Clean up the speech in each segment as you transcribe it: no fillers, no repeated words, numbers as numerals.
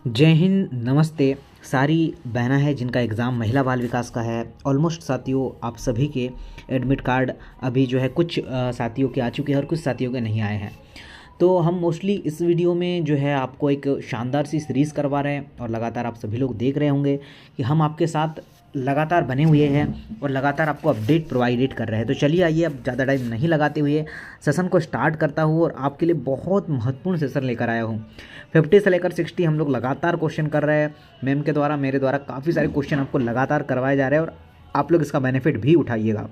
जय हिंद, नमस्ते। सारी बहना है जिनका एग्ज़ाम महिला बाल विकास का है। ऑलमोस्ट साथियों, आप सभी के एडमिट कार्ड अभी जो है कुछ साथियों के आ चुके हैं और कुछ साथियों के नहीं आए हैं। तो हम मोस्टली इस वीडियो में जो है आपको एक शानदार सी सीरीज़ करवा रहे हैं और लगातार आप सभी लोग देख रहे होंगे कि हम आपके साथ लगातार बने हुए हैं और लगातार आपको अपडेट प्रोवाइडेड कर रहे हैं। तो चलिए आइए, अब ज़्यादा टाइम नहीं लगाते हुए सेशन को स्टार्ट करता हूँ और आपके लिए बहुत महत्वपूर्ण सेशन लेकर आया हूँ। 50 से लेकर 60 हम लोग लगातार क्वेश्चन कर रहे हैं। मैम के द्वारा, मेरे द्वारा काफ़ी सारे क्वेश्चन आपको लगातार करवाए जा रहे हैं और आप लोग इसका बेनिफिट भी उठाइएगा।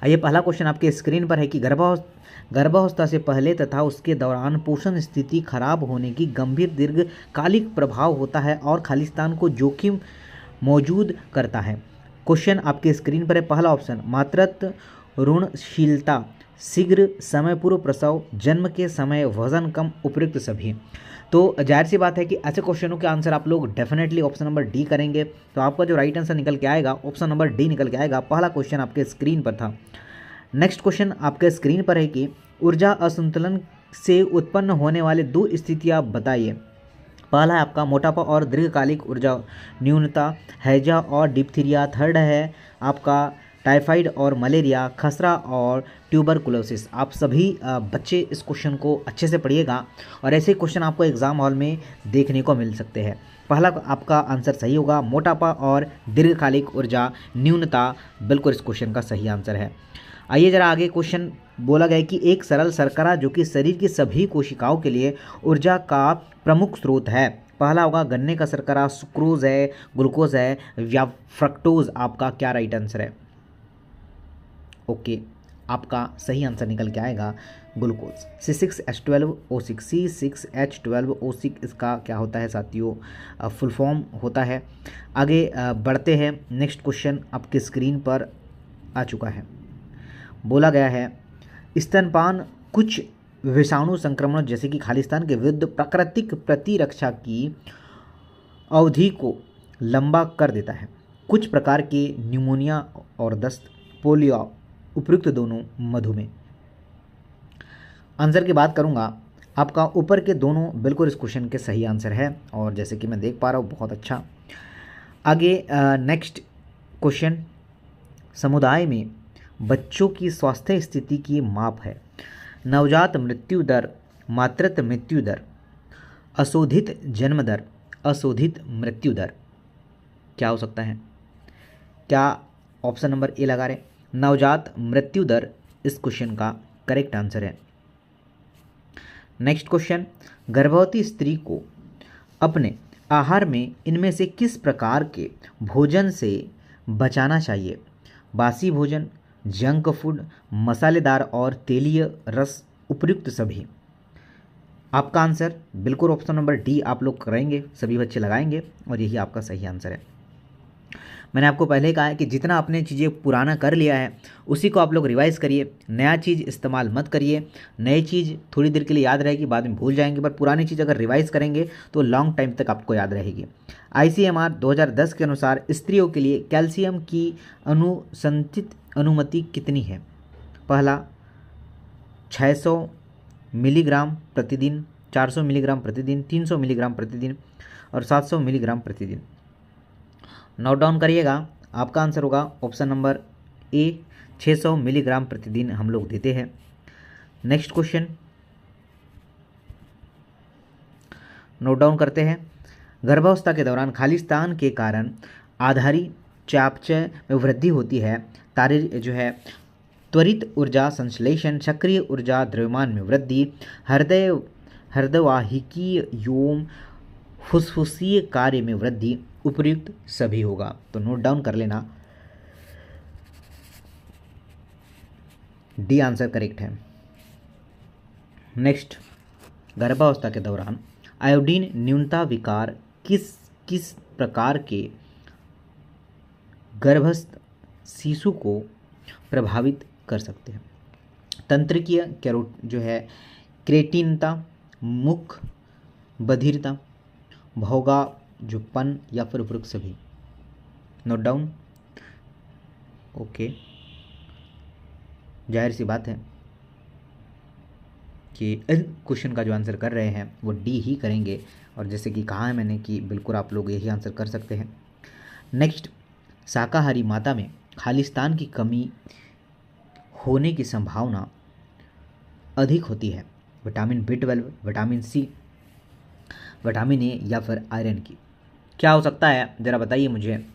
आइए, पहला क्वेश्चन आपके स्क्रीन पर है कि गर्भावस्था से पहले तथा उसके दौरान पोषण स्थिति खराब होने की गंभीर दीर्घकालिक प्रभाव होता है और खालिस्तान को जोखिम मौजूद करता है। क्वेश्चन आपके स्क्रीन पर है। पहला ऑप्शन मातृत्व ऋणशीलता, शीघ्र समय पूर्व प्रसव, जन्म के समय वजन कम, उपयुक्त सभी। तो जाहिर सी बात है कि ऐसे क्वेश्चनों के आंसर आप लोग डेफिनेटली ऑप्शन नंबर डी करेंगे। तो आपका जो राइट आंसर निकल के आएगा ऑप्शन नंबर डी निकल के आएगा। पहला क्वेश्चन आपके स्क्रीन पर था। नेक्स्ट क्वेश्चन आपके स्क्रीन पर है कि ऊर्जा असंतुलन से उत्पन्न होने वाले दो स्थितियां बताइए। पहला है आपका मोटापा और दीर्घकालिक ऊर्जा न्यूनता, हैजा और डिप्थीरिया। थर्ड है आपका टाइफाइड और मलेरिया, खसरा और ट्यूबरकुलोसिस। आप सभी बच्चे इस क्वेश्चन को अच्छे से पढ़िएगा और ऐसे क्वेश्चन आपको एग्जाम हॉल में देखने को मिल सकते हैं। पहला आपका आंसर सही होगा, मोटापा और दीर्घकालिक ऊर्जा न्यूनता बिल्कुल इस क्वेश्चन का सही आंसर है। आइए जरा आगे, क्वेश्चन बोला गया है कि एक सरल शर्करा जो कि शरीर की सभी कोशिकाओं के लिए ऊर्जा का प्रमुख स्रोत है। पहला होगा गन्ने का शर्करा, सुक्रोज है, ग्लूकोज है या फ्रक्टोज। आपका क्या राइट आंसर है? ओके, आपका सही आंसर निकल के आएगा ग्लूकोज। C6H12O6, C6H12O6 इसका क्या होता है साथियों? फुल फॉर्म होता है। आगे बढ़ते हैं। नेक्स्ट क्वेश्चन आपके स्क्रीन पर आ चुका है। बोला गया है स्तनपान कुछ विषाणु संक्रमण जैसे कि खालिस्तान के विरुद्ध प्राकृतिक प्रतिरक्षा की अवधि को लंबा कर देता है। कुछ प्रकार के न्यूमोनिया और दस्त, पोलियो, उपयुक्त दोनों, मधुमेह। आंसर की बात करूंगा, आपका ऊपर के दोनों बिल्कुल इस क्वेश्चन के सही आंसर है और जैसे कि मैं देख पा रहा हूँ बहुत अच्छा। आगे नेक्स्ट क्वेश्चन, समुदाय में बच्चों की स्वास्थ्य स्थिति की माप है। नवजात मृत्यु दर, मातृत्व मृत्यु दर, अशोधित जन्म दर, अशोधित मृत्यु दर। क्या हो सकता है? क्या ऑप्शन नंबर ए लगा रहे? नवजात मृत्यु दर इस क्वेश्चन का करेक्ट आंसर है। नेक्स्ट क्वेश्चन, गर्भवती स्त्री को अपने आहार में इनमें से किस प्रकार के भोजन से बचाना चाहिए? बासी भोजन, जंक फूड, मसालेदार और तेलीय रस, उपयुक्त सभी। आपका आंसर बिल्कुल ऑप्शन नंबर डी आप लोग करेंगे, सभी बच्चे लगाएंगे और यही आपका सही आंसर है। मैंने आपको पहले ही कहा है कि जितना आपने चीज़ें पुराना कर लिया है उसी को आप लोग रिवाइज़ करिए, नया चीज़ इस्तेमाल मत करिए। नई चीज़ थोड़ी देर के लिए याद रहेगी, बाद में भूल जाएंगे, पर पुरानी चीज़ अगर रिवाइज़ करेंगे तो लॉन्ग टाइम तक आपको याद रहेगी। ICMR 2010 के अनुसार स्त्रियों के लिए कैल्शियम की अनुशंसित अनुमति कितनी है? पहला 600 मिलीग्राम प्रतिदिन, 400 मिलीग्राम प्रतिदिन, 300 मिलीग्राम प्रतिदिन और 700 मिलीग्राम प्रतिदिन। नोट डाउन करिएगा, आपका आंसर होगा ऑप्शन नंबर ए, 600 मिलीग्राम प्रतिदिन हम लोग देते हैं। नेक्स्ट क्वेश्चन नोट डाउन करते हैं। गर्भावस्था के दौरान खालिस्तान के कारण आधारी चयापचय में वृद्धि होती है। तारी जो है त्वरित ऊर्जा संश्लेषण, सक्रिय ऊर्जा द्रव्यमान में वृद्धि, हृदयवाहिकीय एवं फुसफुसीय कार्य में वृद्धि, उपयुक्त सभी होगा। तो नोट डाउन कर लेना, डी आंसर करेक्ट है। नेक्स्ट, गर्भावस्था के दौरान आयोडीन न्यूनता विकार किस किस प्रकार के गर्भस्थ शिशु को प्रभावित कर सकते हैं? तंत्रिकीय जो है क्रेटिनता, मुख बधिरता, भोगा जो पन या फिर उपयुक्त सभी। Note down. ओके, जाहिर सी बात है कि इन क्वेश्चन का जो आंसर कर रहे हैं वो डी ही करेंगे, और जैसे कि कहा है मैंने कि बिल्कुल आप लोग यही आंसर कर सकते हैं। नेक्स्ट, शाकाहारी माता में खालिस्तान की कमी होने की संभावना अधिक होती है, vitamin B12, vitamin C, vitamin A या फिर आयरन की। क्या हो सकता है ज़रा बताइए मुझे।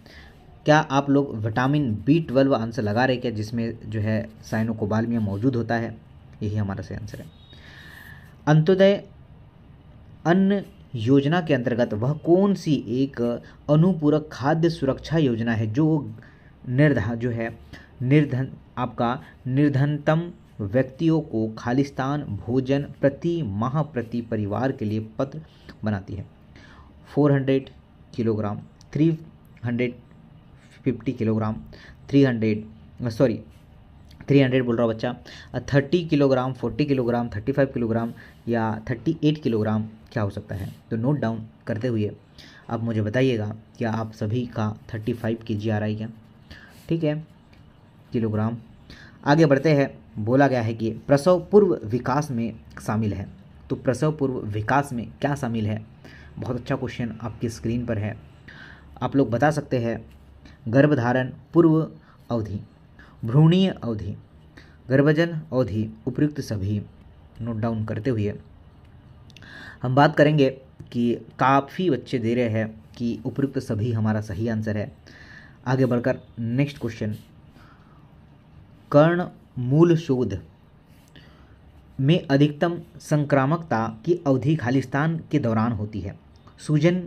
क्या आप लोग विटामिन B12 आंसर लगा रहे क्या, जिसमें जो है साइनोकोबाल्मिया मौजूद होता है? यही हमारा सही आंसर है। अंत्योदय अन्न योजना के अंतर्गत वह कौन सी एक अनुपूरक खाद्य सुरक्षा योजना है जो निर्धनतम व्यक्तियों को खालिस्तान भोजन प्रति माह प्रति परिवार के लिए पत्र बनाती है? 400 किलोग्राम, 350 किलोग्राम, 300 बोल रहा हूँ बच्चा, 30 किलोग्राम, 40 किलोग्राम, 35 किलोग्राम या 38 किलोग्राम, क्या हो सकता है? तो नोट डाउन करते हुए आप मुझे बताइएगा, क्या आप सभी का 35 kg आ रहा है क्या? ठीक है, किलोग्राम। आगे बढ़ते हैं। बोला गया है कि प्रसव पूर्व विकास में शामिल है, तो प्रसव पूर्व विकास में क्या शामिल है? बहुत अच्छा क्वेश्चन आपकी स्क्रीन पर है, आप लोग बता सकते हैं। गर्भधारण पूर्व अवधि, भ्रूणीय अवधि, गर्भजन अवधि, उपयुक्त सभी। नोट डाउन करते हुए हम बात करेंगे कि काफ़ी बच्चे दे रहे हैं कि उपयुक्त सभी हमारा सही आंसर है। आगे बढ़कर नेक्स्ट क्वेश्चन, कर्ण मूल शोध में अधिकतम संक्रामकता की अवधि खालिस्तान के दौरान होती है। सूजन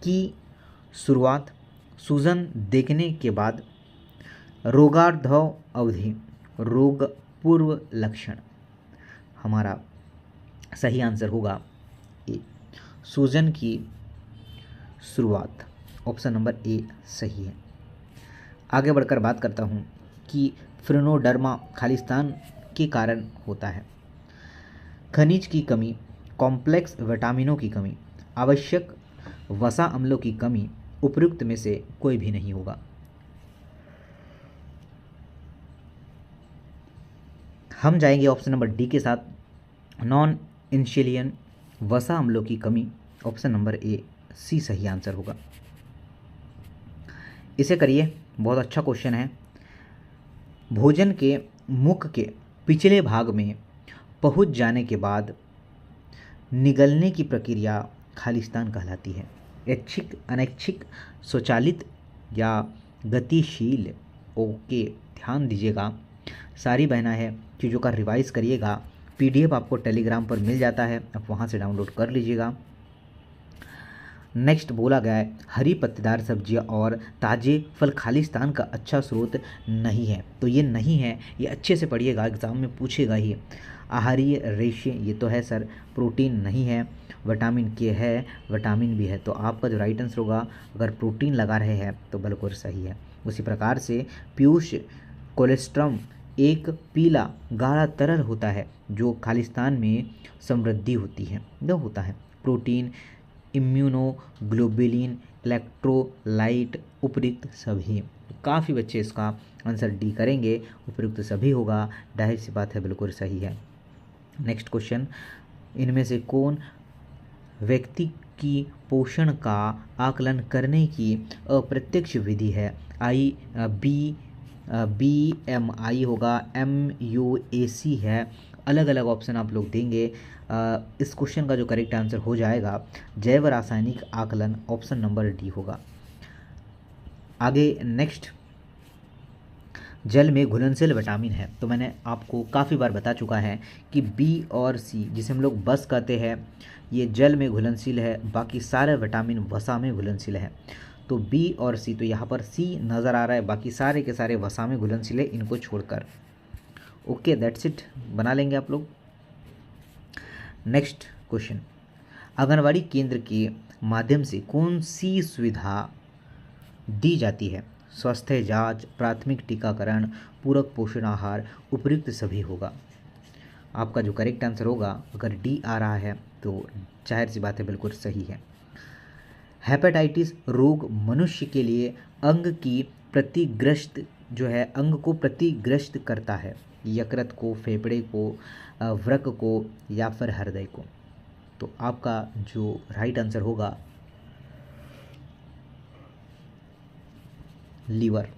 की शुरुआत, सूजन देखने के बाद, रोगार्धव अवधि, रोग पूर्व लक्षण। हमारा सही आंसर होगा ए, सूजन की शुरुआत। ऑप्शन नंबर ए सही है। आगे बढ़कर बात करता हूँ कि फ्रेनोडर्मा खालिस्तान के कारण होता है। खनिज की कमी, कॉम्प्लेक्स विटामिनों की कमी, आवश्यक वसा अम्लों की कमी, उपयुक्त में से कोई भी नहीं होगा। हम जाएंगे ऑप्शन नंबर डी के साथ, नॉन इंसुलिन वसा अम्लों की कमी। ऑप्शन नंबर ए सी सही आंसर होगा। इसे करिए, बहुत अच्छा क्वेश्चन है। भोजन के मुख के पिछले भाग में पहुंच जाने के बाद निगलने की प्रक्रिया खालिस्तान कहलाती है। ऐच्छिक, अनैच्छिक, स्वचालित या गतिशील। ओके, ध्यान दीजिएगा, सारी बहना है चीज़ों का रिवाइज करिएगा। PDF आपको टेलीग्राम पर मिल जाता है, आप वहाँ से डाउनलोड कर लीजिएगा। नेक्स्ट बोला गया है, हरी पत्तेदार सब्जियां और ताज़े फल खालिस्तान का अच्छा स्रोत नहीं है। तो ये नहीं है, ये अच्छे से पढ़िएगा, एग्ज़ाम में पूछेगा ही। आहारीय रेशे, ये तो है सर। प्रोटीन नहीं है, विटामिन के है, विटामिन भी है। तो आपका जो राइट आंसर होगा, अगर प्रोटीन लगा रहे हैं तो बिल्कुल सही है। उसी प्रकार से पीयूष कोलेस्ट्रम एक पीला गाढ़ा तरल होता है जो खालिस्तान में समृद्धि होती है, जो होता है। प्रोटीन, इम्यूनोग्लोबुलिन, इलेक्ट्रोलाइट, उपयुक्त सभी। काफ़ी बच्चे इसका आंसर डी करेंगे, उपयुक्त सभी होगा, जाहिर सी बात है, बिल्कुल सही है। नेक्स्ट क्वेश्चन, इनमें से कौन व्यक्ति की पोषण का आकलन करने की अप्रत्यक्ष विधि है? BMI होगा, MUAC है, अलग अलग ऑप्शन आप लोग देंगे। इस क्वेश्चन का जो करेक्ट आंसर हो जाएगा जैव रासायनिक आकलन, ऑप्शन नंबर डी होगा। आगे नेक्स्ट, जल में घुलनशील विटामिन है। तो मैंने आपको काफ़ी बार बता चुका है कि B और C, जिसे हम लोग बस कहते हैं, ये जल में घुलनशील है, बाकी सारे विटामिन वसा में घुलनशील है। तो B और C, तो यहाँ पर C नज़र आ रहा है, बाकी सारे के सारे वसा में घुलनशील है, इनको छोड़कर। ओके, दैट्स इट, बना लेंगे आप लोग। नेक्स्ट क्वेश्चन, आंगनवाड़ी केंद्र के माध्यम से कौन सी सुविधा दी जाती है? स्वास्थ्य जांच, प्राथमिक टीकाकरण, पूरक पोषण आहार, उपयुक्त सभी होगा। आपका जो करेक्ट आंसर होगा, अगर डी आ रहा है तो जाहिर सी बात है, बिल्कुल सही है। हेपेटाइटिस रोग मनुष्य के लिए अंग को प्रतिग्रस्त करता है, यकृत को, फेफड़े को, वृक्क को या फिर हृदय को? तो आपका जो राइट आंसर होगा लीवर।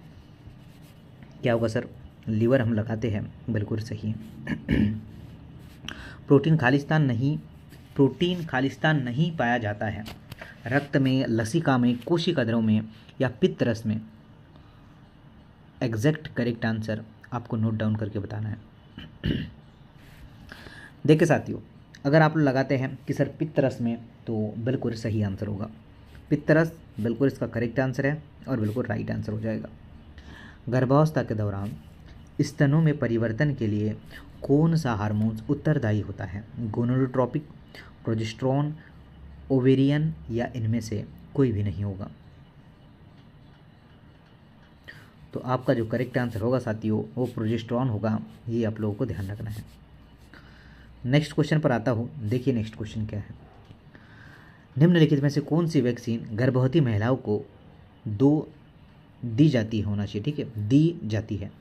क्या होगा सर? लीवर हम लगाते हैं, बिल्कुल सही है। प्रोटीन खालिस्तान नहीं पाया जाता है रक्त में, लसिका में, कोशिका द्रव में या पित्त रस में? एग्जैक्ट करेक्ट आंसर आपको नोट डाउन करके बताना है। देखिए साथियों, अगर आप लोग लगाते हैं कि सर पित्त रस में, तो बिल्कुल सही आंसर होगा पित्त रस, बिल्कुल इसका करेक्ट आंसर है और बिल्कुल राइट आंसर हो जाएगा। गर्भावस्था के दौरान स्तनों में परिवर्तन के लिए कौन सा हार्मोन उत्तरदायी होता है? गोनाडोट्रोपिक, प्रोजेस्टेरोन, ओवेरियन या इनमें से कोई भी नहीं होगा? तो आपका जो करेक्ट आंसर होगा साथियों वो प्रोजेस्टेरोन होगा, ये आप लोगों को ध्यान रखना है। नेक्स्ट क्वेश्चन पर आता हूँ। देखिए नेक्स्ट क्वेश्चन क्या है। निम्नलिखित में से कौन सी वैक्सीन गर्भवती महिलाओं को दी जाती है, होना चाहिए, ठीक है, दी जाती है?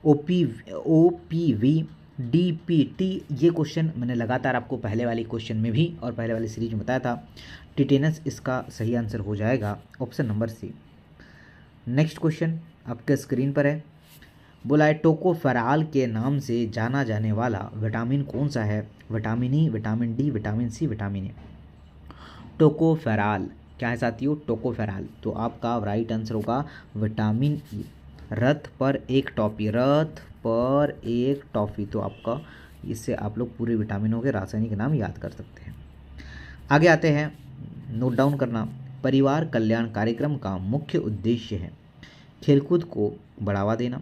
OPV, DPT, ये क्वेश्चन मैंने लगातार आपको पहले वाली क्वेश्चन में भी और पहले वाली सीरीज में बताया था। टिटेनस इसका सही आंसर हो जाएगा option number C. Next question आपके स्क्रीन पर है। बोला है टोकोफेरॉल के नाम से जाना जाने वाला विटामिन कौन सा है? Vitamin E, vitamin D, vitamin C, vitamin A? Tocopherol क्या है साथियों? टोकोफेरॉल। तो आपका राइट आंसर होगा विटामिन ई। रथ पर एक टॉफी, रथ पर एक टॉफी, तो आपका इससे आप लोग पूरे विटामिनों के रासायनिक नाम याद कर सकते हैं। आगे आते हैं, नोट डाउन करना। परिवार कल्याण कार्यक्रम का मुख्य उद्देश्य है खेलकूद को बढ़ावा देना,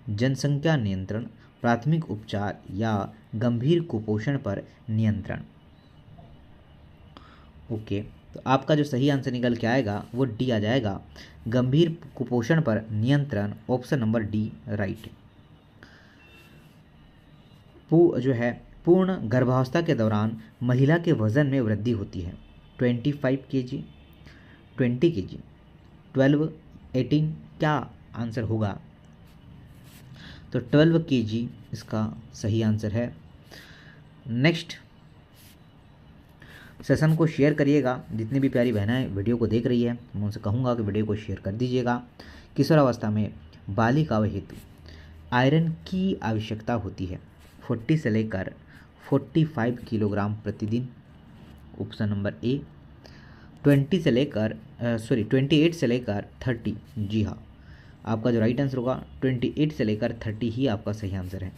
जनसंख्या नियंत्रण, प्राथमिक उपचार या गंभीर कुपोषण पर नियंत्रण? ओके, तो आपका जो सही आंसर निकल के आएगा वो डी आ जाएगा, गंभीर कुपोषण पर नियंत्रण, ऑप्शन नंबर डी राइट। जो है पूर्ण गर्भावस्था के दौरान महिला के वजन में वृद्धि होती है। 25 kg, 20 kg, 12, 18, क्या आंसर होगा? तो 12 kg इसका सही आंसर है। नेक्स्ट, सेशन को शेयर करिएगा। जितनी भी प्यारी बहनें वीडियो को देख रही है मैं उनसे कहूँगा कि वीडियो को शेयर कर दीजिएगा। किशोरावस्था में बालिकाओं हेतु आयरन की आवश्यकता होती है 40 से लेकर 45 किलोग्राम प्रतिदिन, ऑप्शन नंबर ए। 28 से लेकर 30, जी हाँ, आपका जो राइट आंसर होगा 28 से लेकर 30 ही आपका सही आंसर है,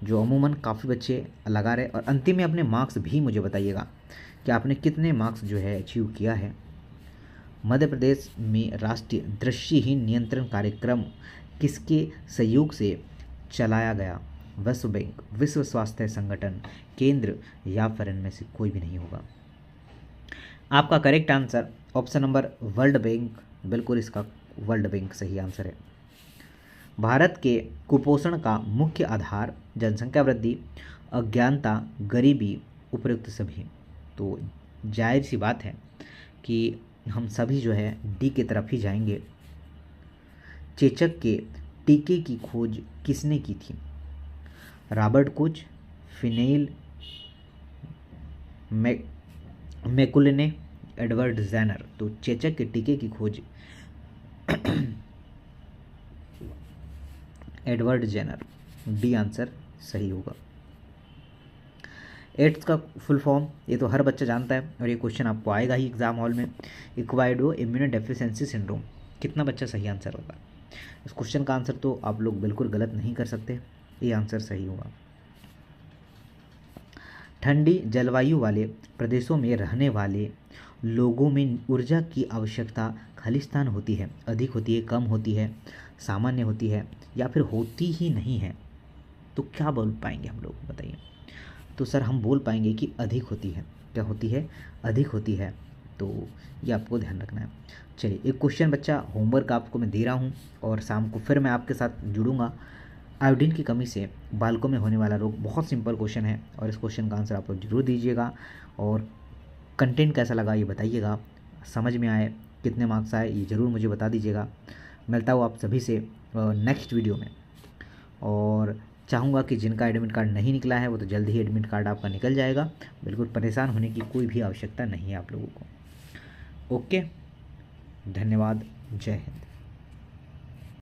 जो अमूमन काफ़ी बच्चे लगा रहे। और अंतिम में अपने मार्क्स भी मुझे बताइएगा कि आपने कितने मार्क्स जो है अचीव किया है। मध्य प्रदेश में राष्ट्रीय दृष्टिहीन नियंत्रण कार्यक्रम किसके सहयोग से चलाया गया? विश्व बैंक, विश्व स्वास्थ्य संगठन, केंद्र या फिर इनमें से कोई भी नहीं होगा? आपका correct answer option number world bank, बिल्कुल इसका वर्ल्ड बैंक सही आंसर है। भारत के कुपोषण का मुख्य आधार जनसंख्या वृद्धि, अज्ञानता, गरीबी, उपयुक्त सभी। तो जाहिर सी बात है कि हम सभी जो है डी की तरफ ही जाएंगे। चेचक के टीके की खोज किसने की थी? रॉबर्ट कोच, फिनेल मैकुलेने, एडवर्ड जेनर? तो चेचक के टीके की खोज एडवर्ड जेनर, डी आंसर सही होगा। एड्स का फुल फॉर्म ये तो हर बच्चा जानता है और ये क्वेश्चन आपको आएगा ही एग्जाम हॉल में। एक्वायर्ड इम्यूनोडेफिशिएंसी सिंड्रोम, कितना बच्चा सही आंसर होगा? इस क्वेश्चन का आंसर तो आप लोग बिल्कुल गलत नहीं कर सकते, ये आंसर सही होगा। ठंडी जलवायु वाले प्रदेशों में रहने वाले लोगों में ऊर्जा की आवश्यकता खालिस्तान होती है, अधिक होती है, कम होती है, सामान्य होती है या फिर होती ही नहीं है? तो क्या बोल पाएंगे हम लोग, बताइए? तो सर हम बोल पाएंगे कि अधिक होती है। क्या होती है? अधिक होती है। तो ये आपको ध्यान रखना है। चलिए, एक क्वेश्चन बच्चा होमवर्क आपको मैं दे रहा हूँ और शाम को फिर मैं आपके साथ जुड़ूंगा। आयोडीन की कमी से बालकों में होने वाला रोग, बहुत सिंपल क्वेश्चन है और इस क्वेश्चन का आंसर आप लोग जरूर दीजिएगा। और कंटेंट कैसा लगा ये बताइएगा, समझ में आए, कितने मार्क्स आए ये ज़रूर मुझे बता दीजिएगा। मिलता हूँ आप सभी से नेक्स्ट वीडियो में। और चाहूँगा कि जिनका एडमिट कार्ड नहीं निकला है वो तो जल्द ही एडमिट कार्ड आपका निकल जाएगा। बिल्कुल परेशान होने की कोई भी आवश्यकता नहीं है आप लोगों को। ओके, धन्यवाद, जय हिंद।